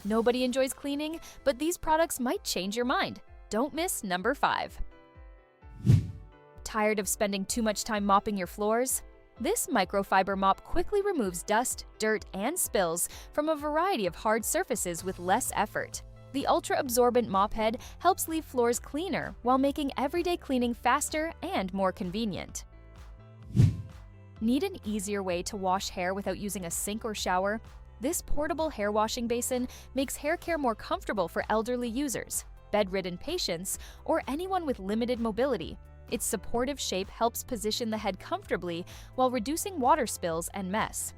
Nobody enjoys cleaning, but these products might change your mind. Don't miss number 5. Tired of spending too much time mopping your floors? This microfiber mop quickly removes dust, dirt, and spills from a variety of hard surfaces with less effort. The ultra-absorbent mop head helps leave floors cleaner while making everyday cleaning faster and more convenient. Need an easier way to wash hair without using a sink or shower? This portable hair washing basin makes hair care more comfortable for elderly users, bedridden patients, or anyone with limited mobility. Its supportive shape helps position the head comfortably while reducing water spills and mess.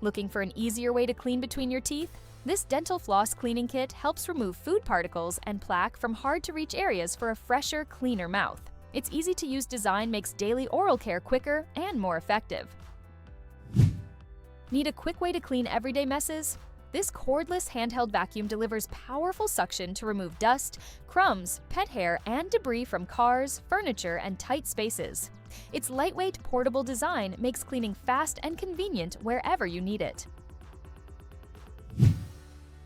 Looking for an easier way to clean between your teeth? This dental floss cleaning kit helps remove food particles and plaque from hard-to-reach areas for a fresher, cleaner mouth. Its easy-to-use design makes daily oral care quicker and more effective. Need a quick way to clean everyday messes? This cordless handheld vacuum delivers powerful suction to remove dust, crumbs, pet hair, and debris from cars, furniture, and tight spaces. Its lightweight, portable design makes cleaning fast and convenient wherever you need it.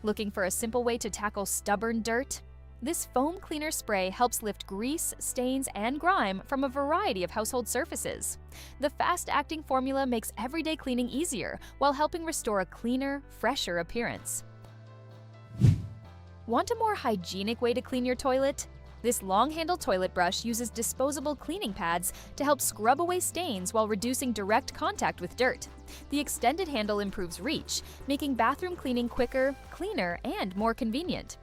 Looking for a simple way to tackle stubborn dirt? This foam cleaner spray helps lift grease, stains, and grime from a variety of household surfaces. The fast-acting formula makes everyday cleaning easier while helping restore a cleaner, fresher appearance. Want a more hygienic way to clean your toilet? This long-handled toilet brush uses disposable cleaning pads to help scrub away stains while reducing direct contact with dirt. The extended handle improves reach, making bathroom cleaning quicker, cleaner, and more convenient.